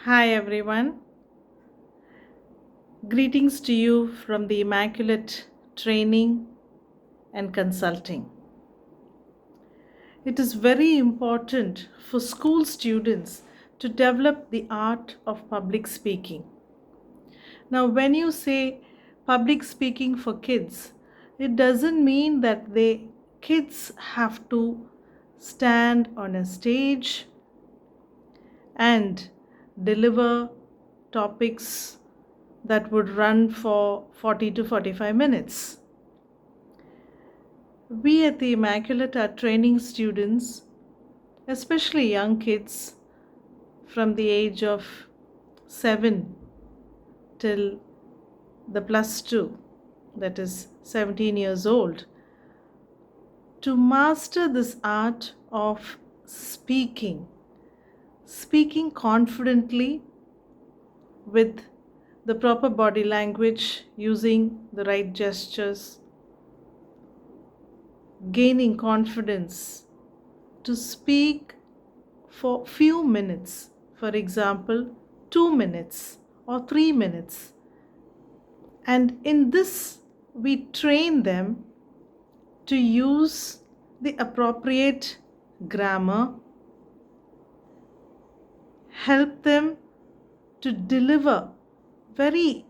Hi everyone. Greetings to you from the Immaculate Training and Consulting. It is very important for school students to develop the art of public speaking. Now, when you say public speaking for kids, it doesn't mean that kids have to stand on a stage and deliver topics that would run for 40 to 45 minutes. We at the Immaculate are training students, especially young kids from the age of 7 till the plus 2, that is 17 years old, to master this art of speaking confidently with the proper body language, using the right gestures, gaining confidence to speak for few minutes, for example 2 minutes or 3 minutes, and in this we train them to use the appropriate grammar, help them to deliver very